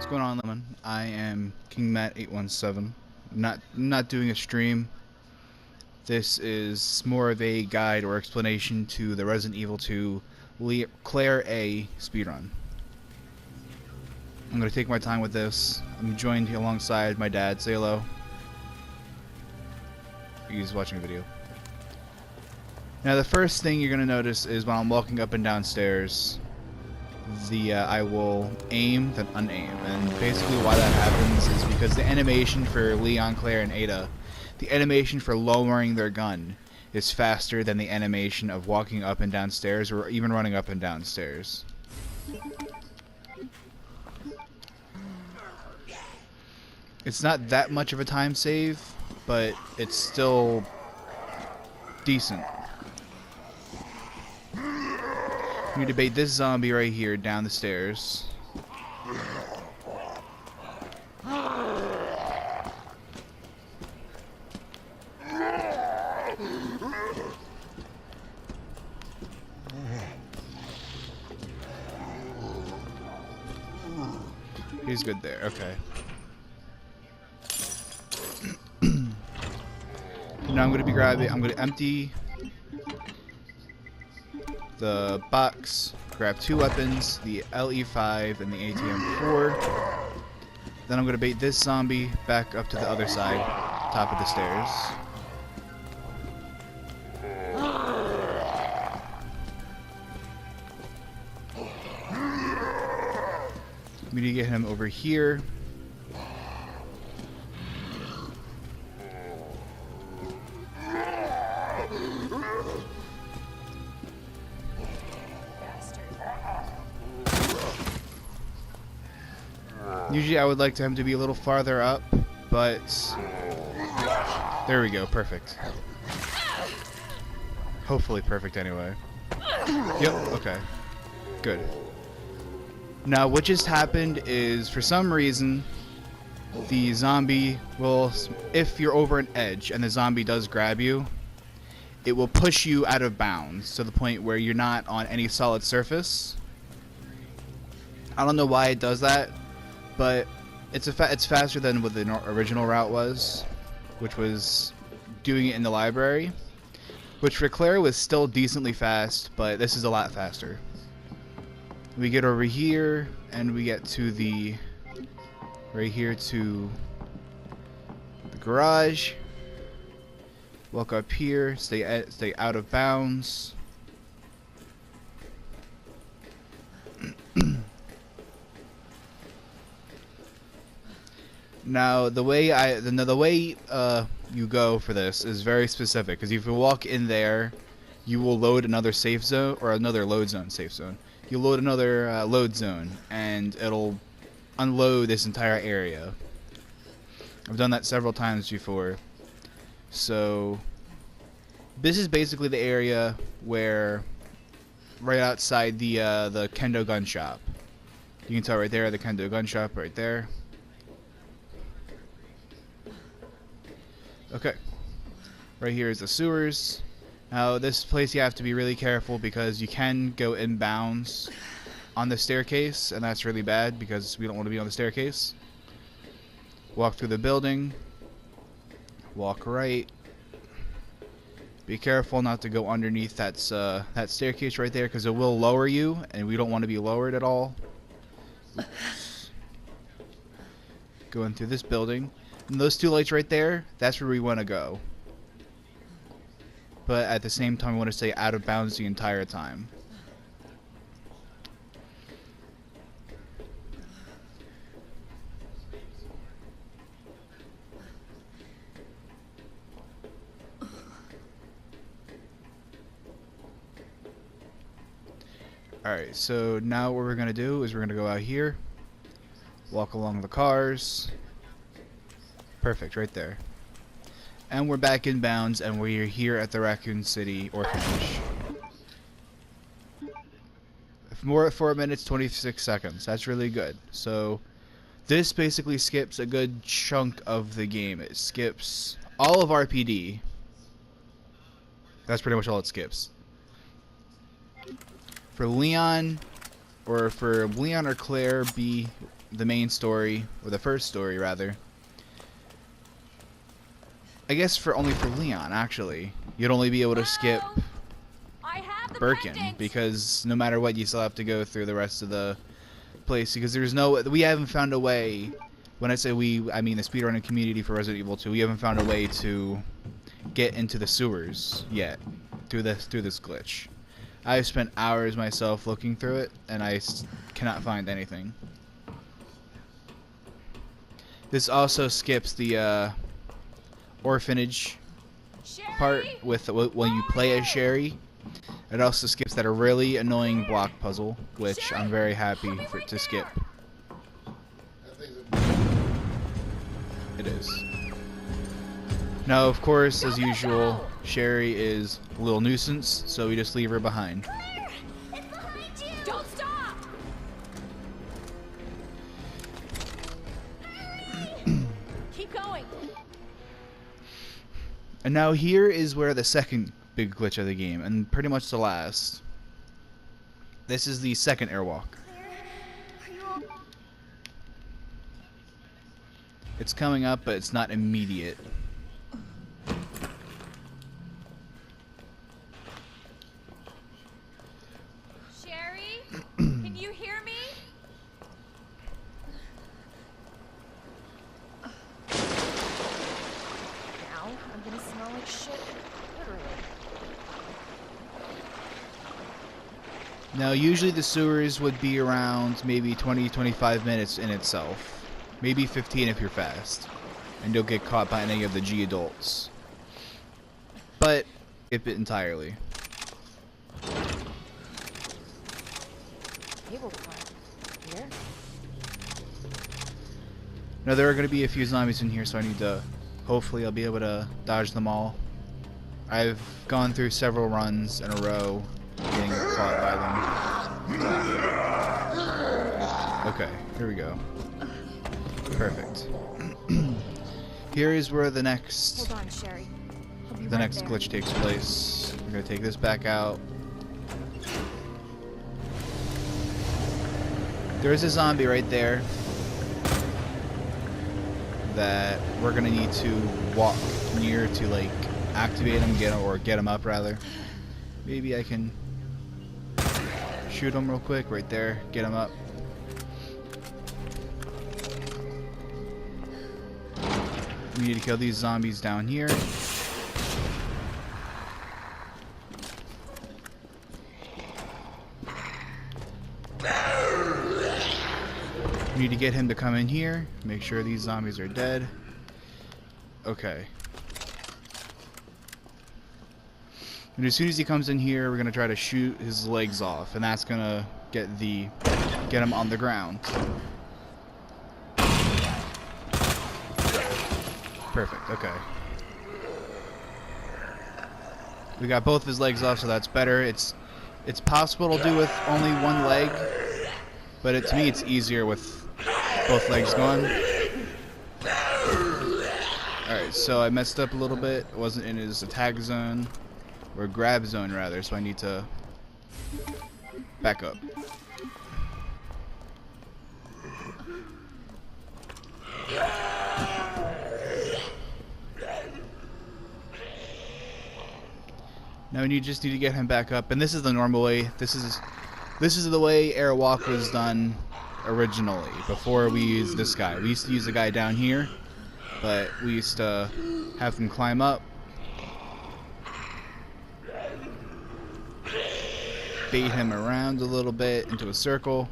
What's going on, Lemon? I am King Matt 817. Not doing a stream. This is more of a guide or explanation to the Resident Evil 2 Claire A speedrun. I'm gonna take my time with this. I'm joined alongside my dad. Say hello. He's watching a video. Now the first thing you're gonna notice is when I'm walking up and down stairs, I will aim then unaim, and basically why that happens is because the animation for Leon, Claire, and Ada, the animation for lowering their gun is faster than the animation of walking up and down stairs or even running up and down stairs. It's not that much of a time save, but it's still decent. We need to bait this zombie right here down the stairs. He's good there, okay. Now I'm gonna empty the box, grab two weapons, the LE5 and the ATM4. Then I'm gonna bait this zombie back up to the other side, top of the stairs. We need to get him over here. Usually I would like him to be a little farther up, but there we go, perfect. Hopefully perfect anyway. Yep, okay. Good. Now what just happened is, for some reason, the zombie will, if you're over an edge and the zombie does grab you, it will push you out of bounds to the point where you're not on any solid surface. I don't know why it does that, but it's faster than what the original route was, which was doing it in the library, which for Claire was still decently fast, but this is a lot faster. We get over here and we get to right here to the garage. Walk up here, stay out of bounds. Now the way you go for this is very specific, because if you walk in there, you will load another safe zone, or another load zone safe zone. You load another load zone, and it'll unload this entire area. I've done that several times before. So this is basically the area where, right outside the Kendo gun shop. You can tell right there, the Kendo gun shop right there. Okay, right here is the sewers. Now this place you have to be really careful because you can go inbounds on the staircase, and that's really bad because we don't want to be on the staircase. Walk through the building, walk right. Be careful not to go underneath that staircase right there, because it will lower you, and we don't want to be lowered at all. Oops. Going through this building. And those two lights right there, that's where we want to go. But at the same time, we want to stay out of bounds the entire time. Alright, so now what we're going to do is we're going to go out here, walk along the cars. Perfect, right there. And we're back in bounds, and we're here at the Raccoon City Orphanage. 4 minutes, 26 seconds. That's really good. So, this basically skips a good chunk of the game. It skips all of RPD. That's pretty much all it skips. For Leon or Claire B, the main story, or the first story rather. I guess only for Leon, actually. You'd only be able to skip Birkin, because no matter what, you still have to go through the rest of the place, because we haven't found a way. When I say we, I mean the speedrunning community for Resident Evil 2. We haven't found a way to get into the sewers yet through this glitch. I've spent hours myself looking through it, and I cannot find anything. This also skips the orphanage part with when you play as Sherry. It also skips that really annoying block puzzle, which I'm very happy to skip. It is. Now, of course, as usual, Sherry is a little nuisance, so we just leave her behind. Claire, it's behind you. Don't stop. Keep going. And now here is where the second big glitch of the game, and pretty much the last. This is the second airwalk. It's coming up, but it's not immediate. Sherry, can you hear me? Now I'm gonna smell like shit, literally. Now, usually the sewers would be around maybe 20-25 minutes in itself. Maybe 15 if you're fast. And you'll get caught by any of the G adults. But, skip it entirely. Cable car. Here? Now, there are going to be a few zombies in here, so I need to... Hopefully I'll be able to dodge them all. I've gone through several runs in a row getting caught by them. Okay, here we go. Perfect. Here is where the next Hold on, Sherry. glitch takes place. We're gonna take this back out. There is a zombie right there that we're gonna need to walk near to like activate him, get him up rather. Maybe I can shoot him real quick right there, get him up. We need to kill these zombies down here. We need to get him to come in here, make sure these zombies are dead. Okay. And as soon as he comes in here, we're gonna try to shoot his legs off, and that's gonna get him on the ground. Perfect, okay. We got both of his legs off, so that's better. It's possible to do with only one leg, but to me it's easier with both legs gone. Alright, so I messed up a little bit. It wasn't in his attack zone, or grab zone rather, so I need to back up. Now you just need to get him back up, and this is the normal way. This is the way airwalk was done originally, before we used this guy. We used to use the guy down here, but we used to have him climb up, bait him around a little bit into a circle.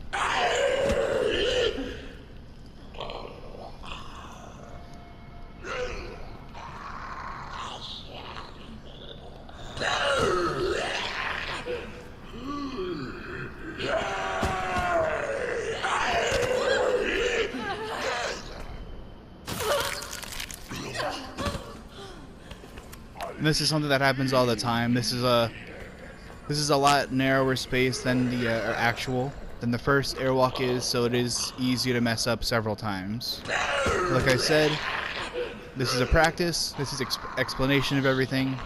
And this is something that happens all the time. This is a lot narrower space than the first airwalk is, so it is easy to mess up several times. Like I said, this is a practice. This is explanation of everything.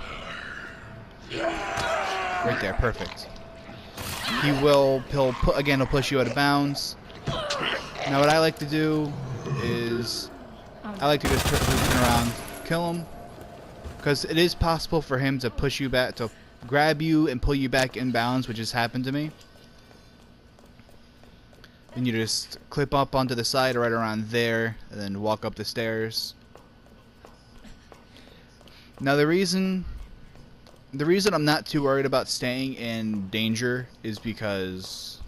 Right there, perfect. He'll push you out of bounds. Now what I like to do is I like to just turn around, kill him, because it is possible for him to push you back, to grab you and pull you back inbounds, which has happened to me. Then you just clip up onto the side right around there, and then walk up the stairs. Now the reason I'm not too worried about staying in danger is because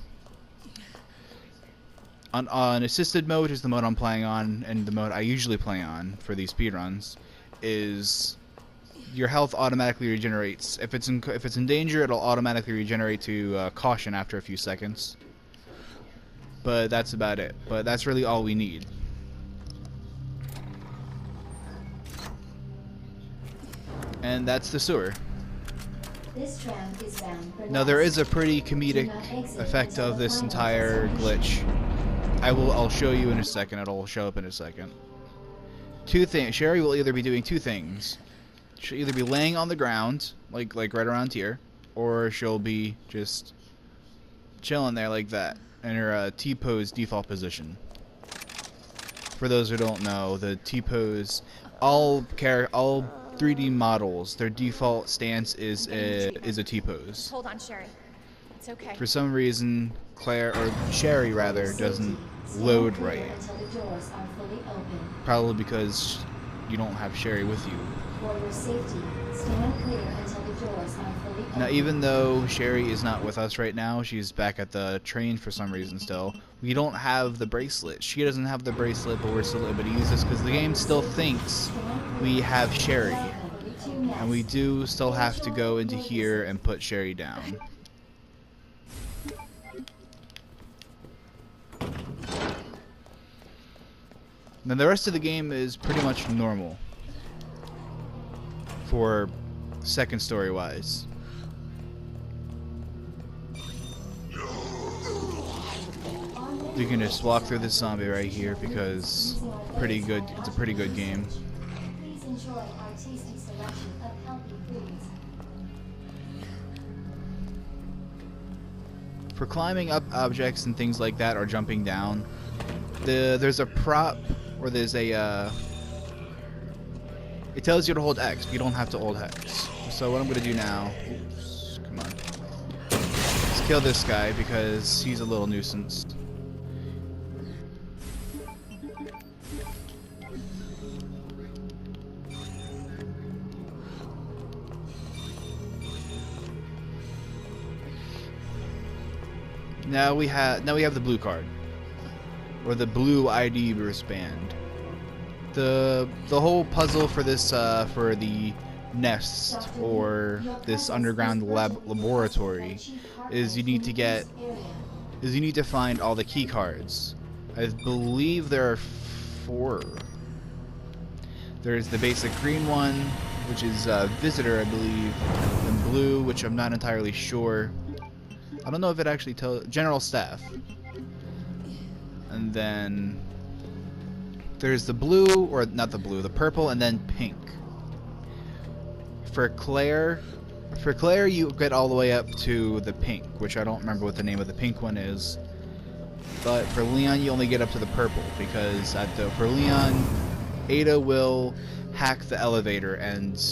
on assisted mode, which is the mode I'm playing on, and the mode I usually play on for these speedruns, is your health automatically regenerates. If it's in danger, it'll automatically regenerate to caution after a few seconds. But that's about it. But that's really all we need. And that's the sewer. This tram is bound for Now there is a pretty Do comedic not exit effect until of the this final entire destination. glitch. I'll show you in a second. It'll show up in a second. Two things. Sherry will either be doing two things. She'll either be laying on the ground, like right around here, or she'll be just chilling there like that in her T-pose default position. For those who don't know, the T-pose, all 3D models, their default stance is a T-pose. Hold on, Sherry. It's okay. For some reason, Claire, or Sherry rather, doesn't load right. Until the doors are fully open. Probably because you don't have Sherry with you. For your safety, stand clear until the doors are fully open. Now, even though Sherry is not with us right now, she's back at the train for some reason still, we don't have the bracelet. She doesn't have the bracelet, but we're still able to use this because the game still thinks we have Sherry. And we do still have to go into here and put Sherry down. Then the rest of the game is pretty much normal for second story wise. You can just walk through this zombie right here because it's a pretty good game. Please enjoy our tasty selection of healthy foods. For climbing up objects and things like that or jumping down, there's a prop or there's a it tells you to hold X, but you don't have to hold X. So what I'm gonna do now, come on, let's kill this guy because he's a little nuisance. Now we have the blue card, or the blue ID wristband. The whole puzzle for this for the nest or this underground laboratory is you need to find all the key cards. I believe there are 4. There's the basic green one, which is visitor, I believe, and blue, which I'm not entirely sure. I don't know if it actually tells general staff. And then there's the blue, or not the blue, the purple, and then pink. For Claire you get all the way up to the pink, which I don't remember what the name of the pink one is. But for Leon, you only get up to the purple because for Leon, Ada will hack the elevator and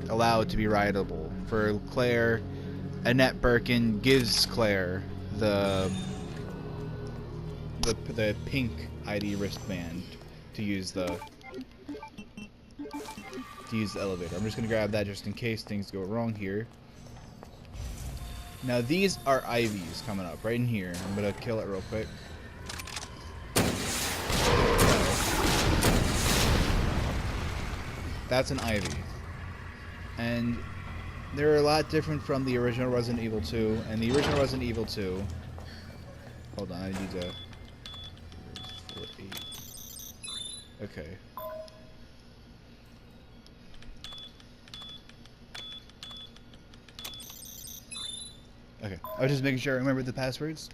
allow it to be rideable. For Claire, Annette Birkin gives Claire the pink ID wristband to use the elevator. I'm just gonna grab that just in case things go wrong here. Now these are IVs coming up right in here. I'm gonna kill it real quick. That's an IV. And they're a lot different from the original Resident Evil 2. And the original Resident Evil 2... Hold on, I need to... 4, 8. Okay. Okay, I was just making sure I remembered the passwords.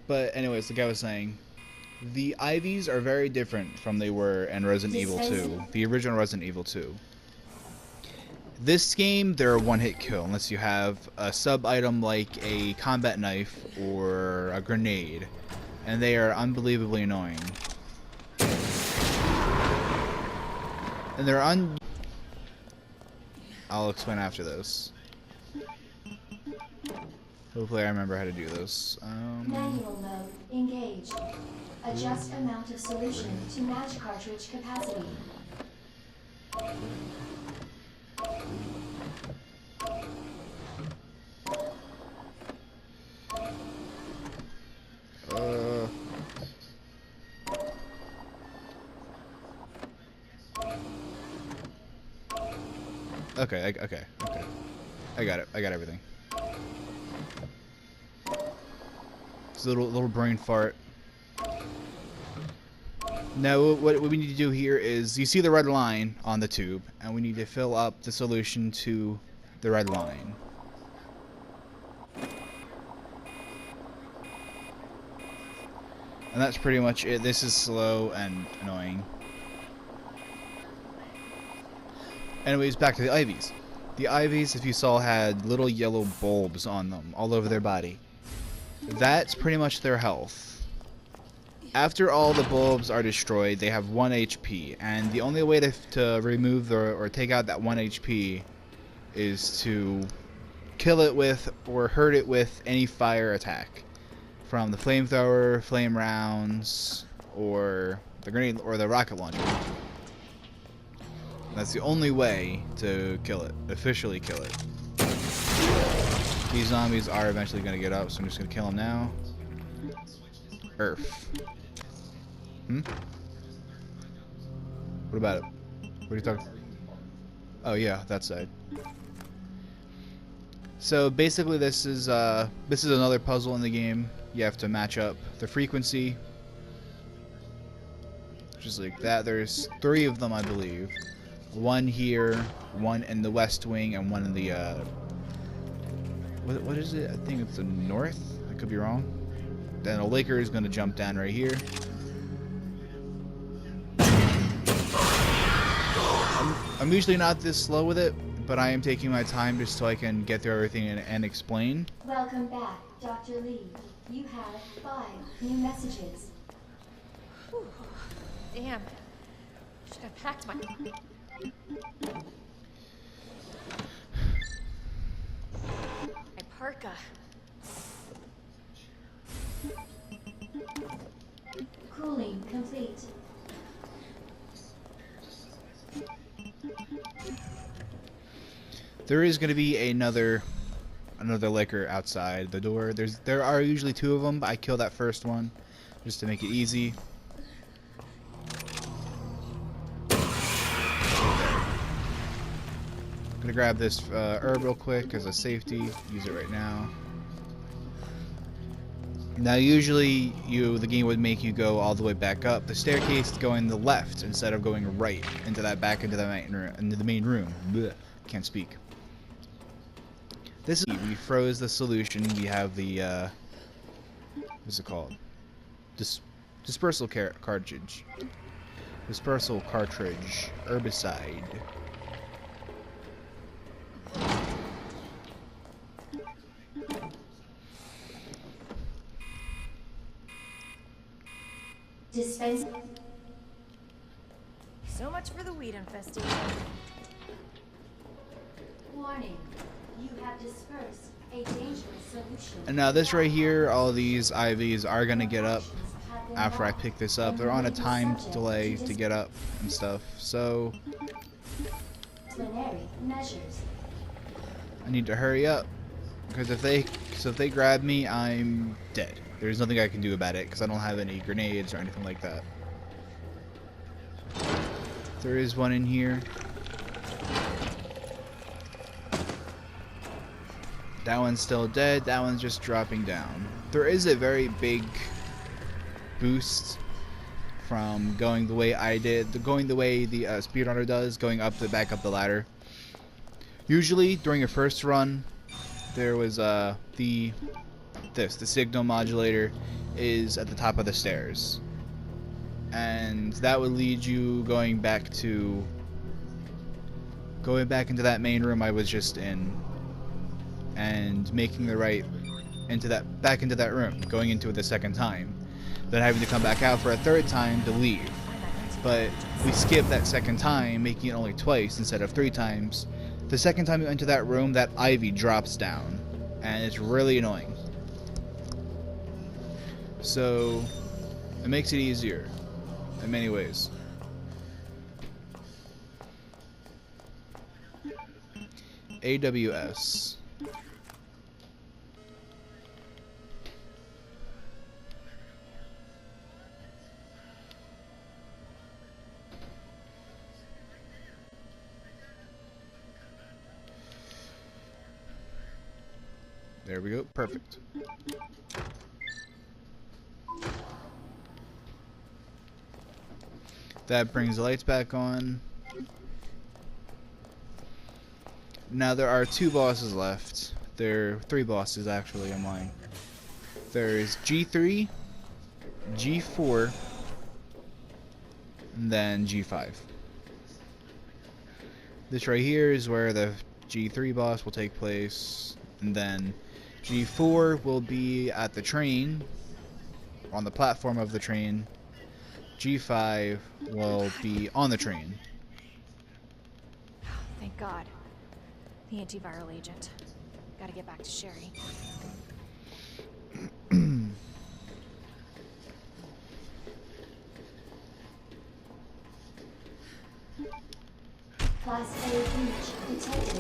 But anyways, like I was saying, the IVs are very different from they were in Resident Evil 2, the original Resident Evil 2. This game, they're a one-hit kill unless you have a sub-item like a combat knife or a grenade, and they are unbelievably annoying. And they're I'll explain after this. Hopefully I remember how to do this. Manual mode engaged. Adjust amount of solution to match cartridge capacity. Okay. I got it. I got everything. It's a little brain fart. Now, what we need to do here is, you see the red line on the tube, and we need to fill up the solution to the red line. And that's pretty much it. This is slow and annoying. Anyways, back to the IVs. The IVs, if you saw, had little yellow bulbs on them all over their body. That's pretty much their health. After all the bulbs are destroyed, they have 1 HP, and the only way to remove or take out that 1 HP is to kill it with or hurt it with any fire attack. From the flamethrower, flame rounds, or the grenade or the rocket launcher. That's the only way to kill it, officially kill it. These zombies are eventually going to get up, so I'm just going to kill them now. Earth. What about it? What are you talking? Oh yeah, that side. So basically this is another puzzle in the game. You have to match up the frequency. Just like that. There's 3 of them, I believe. One here, one in the west wing, and one in the what is it? I think it's the north. I could be wrong. Then a Laker is going to jump down right here. I'm usually not this slow with it, but I am taking my time just so I can get through everything and explain. Welcome back, Dr. Lee. You have 5 new messages. Whew. Damn. Should have packed my parka. Cooling complete. There is going to be another liquor outside the door. There are usually 2 of them, but I kill that first one just to make it easy. I'm gonna grab this herb real quick as a safety. Use it right now. Now usually the game would make you go all the way back up the staircase, going the left instead of going right into the main room. Blech, can't speak. This is, we froze the solution. We have the what's it called? Dispersal cartridge. Dispersal cartridge. Herbicide. Dispense. So much for the weed infestation. Warning. You have dispersed a dangerous solution. And now this right here, all these IVs are gonna get up after I pick this up. They're on a time delay to get up and stuff, so Disciplinary measures. I need to hurry up because if they grab me, I'm dead. There's nothing I can do about it because I don't have any grenades or anything like that. There is one in here. That one's still dead. That one's just dropping down. There is a very big boost from going the way I did, going the way the speedrunner does, going back up the ladder. Usually during your first run, there was the signal modulator is at the top of the stairs, and that would lead you going back to going back into that main room I was just in, and making the right back into that room, going into it the second time, then having to come back out for a third time to leave. But we skipped that second time, making it only twice instead of 3 times. The second time we went into that room, that ivy drops down, and it's really annoying. So it makes it easier in many ways. AWS. There we go. Perfect. That brings the lights back on. Now there are 2 bosses left. There are 3 bosses actually in mine. There's G3, G4, and then G5. This right here is where the G3 boss will take place, and then G4 will be at the train, on the platform of the train. G5 will be on the train. Thank God. The antiviral agent. Gotta get back to Sherry. Class A breach detected.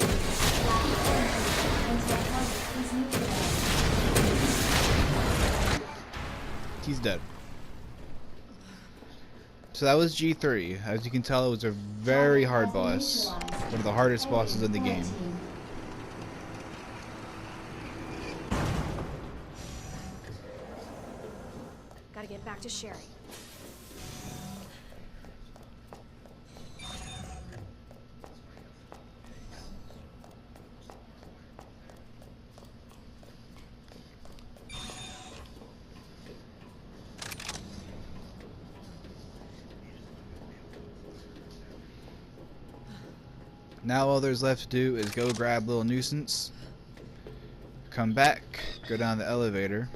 Black energy until health is neutralized. He's dead. So that was G3. As you can tell, it was a very hard boss. One of the hardest bosses in the game. Gotta get back to Sherry. Now all there's left to do is go grab Little Nuisance, come back, go down the elevator,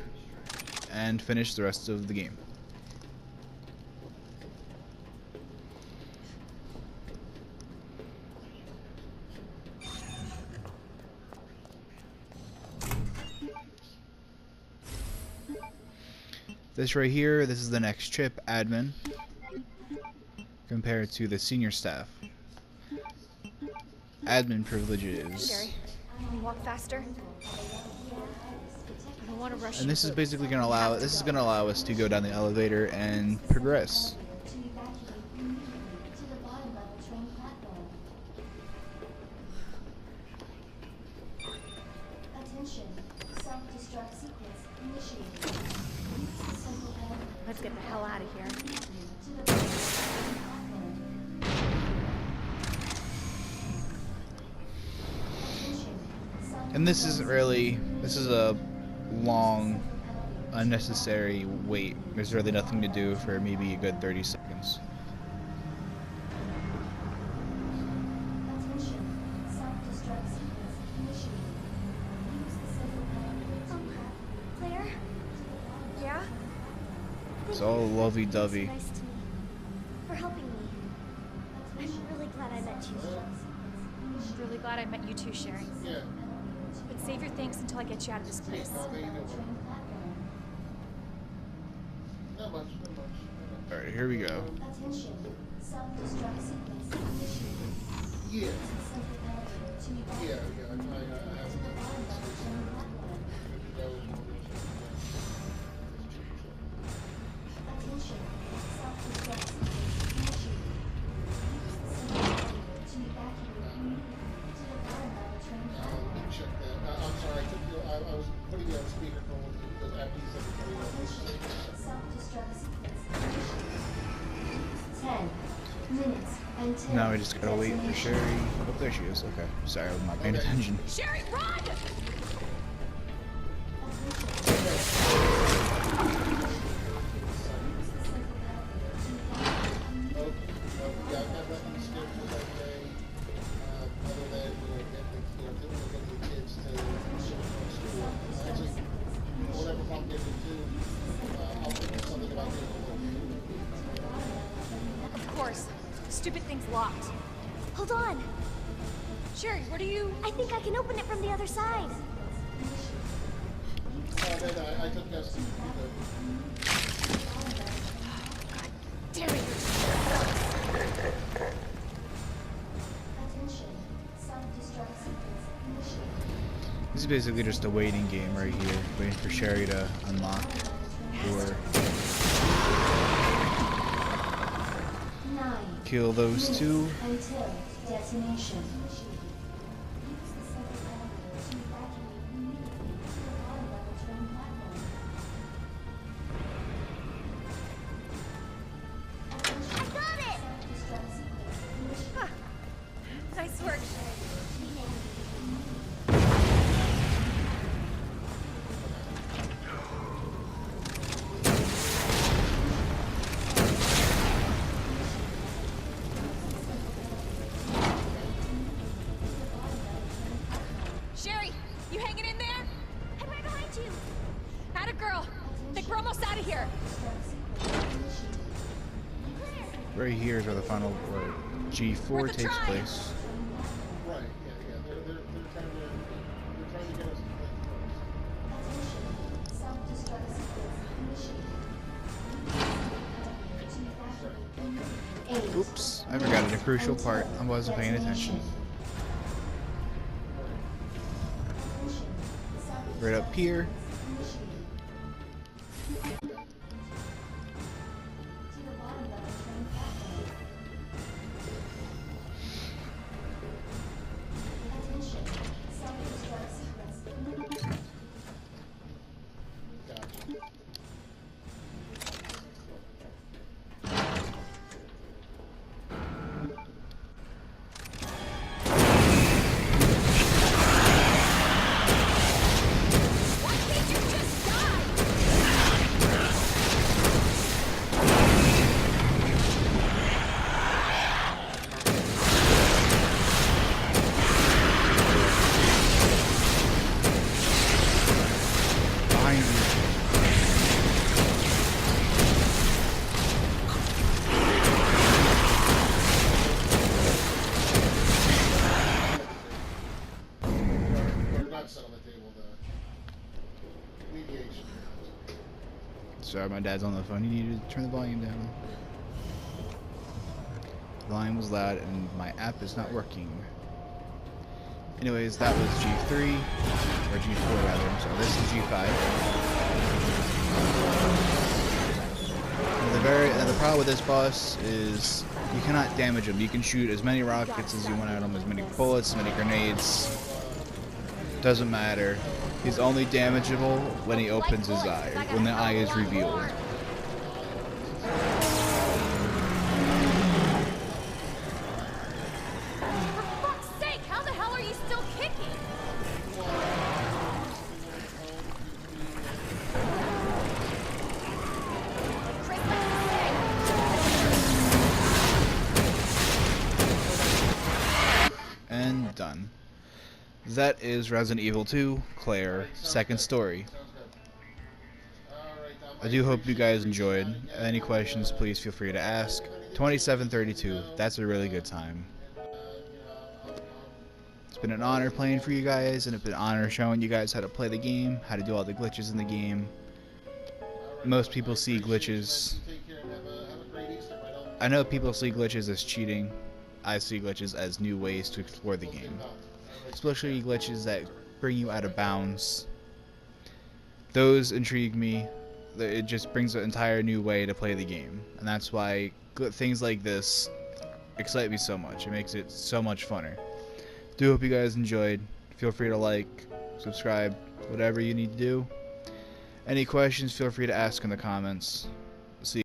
and finish the rest of the game. This right here, this is the next trip, admin, compared to the senior staff. Admin privileges. Sherry, can you walk faster? I don't want to rush And this is basically going to allow us to go down the elevator and progress. to evacuate immediately to the bottom level train platform. Attention, self-destruct sequence initiated. Use the simple elevator Let's get the hell out of here. to the bottom level train platform. Attention, And this isn't really, this is a long, unnecessary wait. There's really nothing to do for maybe a good 30 seconds. attention, self-destruct sequence initiated. Use the simple elevator Claire? Yeah? It's all lovey-dovey. Nice to me. For helping me. I'm really glad I met you. I'm really glad I met you too, Sherry. Yeah. But save your thanks until I get you out of this place. Not much, not much. Alright, here we go. Attention, self-destruct sequence initiated. Yeah, Use the simple elevator to yeah, evacuate I have to the bottom level train platform. Attention, self-destruct sequence initiated. Use the simple elevator to evacuate immediately to the bottom level train Let platform. me check that. I'm sorry, I was putting you on speakerphone because after you said the Self-destruct sequence initiated. 10 minutes and 10 Now we just gotta wait for destination. Sherry. Oh, there she is. Okay. Sorry, I'm not paying attention. Sherry, run! locked. Hold on. Sherry, what are you... I think I can open it from the other side. Then I took us to Damn it, Attention. Self-destruct sequence initiated. This is basically just a waiting game right here, waiting for Sherry to unlock or 9. kill those two. Until detonation. Right. I got it! nice work. Sherry, you hanging in there? I'm right behind you. Atta girl. Think we're almost out of here. Right here is where the final where G4 Worth a takes try. place. Right. Yeah. They're trying to get us to play Self-destruct sequence initiated. 8. Oops, I forgot a crucial part. I wasn't paying attention. Right up here. Gotcha. Why can't you just die? Behind you. Or not set on the table, the mediation. Sorry, my dad's on the phone. You need to turn the volume down. The volume was loud and my app is not working. Anyways, that was G3, or G4 rather, so this is G5. And the problem with this boss is you cannot damage him. You can shoot as many rockets as you want at him, as many bullets, as many grenades. Doesn't matter. He's only damageable when he opens his eye, when the eye is revealed. For fuck's sake, how the hell are you still kicking? Chris, And done. That is Resident Evil 2, Claire, second story. Sounds good. Alright, I do hope you guys enjoyed. Any questions, please feel free to ask. 2732, that's a really good time. It's been an honor playing for you guys, and it's been an honor showing you guys how to play the game, how to do all the glitches in the game. Most people see glitches. Take care and have a great Easter. If I don't, I know people see glitches as cheating. I see glitches as new ways to explore the game. Especially glitches that bring you out of bounds. Those intrigue me. It just brings an entire new way to play the game. And that's why things like this excite me so much. It makes it so much funner. Do hope you guys enjoyed. Feel free to like, subscribe, whatever you need to do. Any questions, feel free to ask in the comments. See you.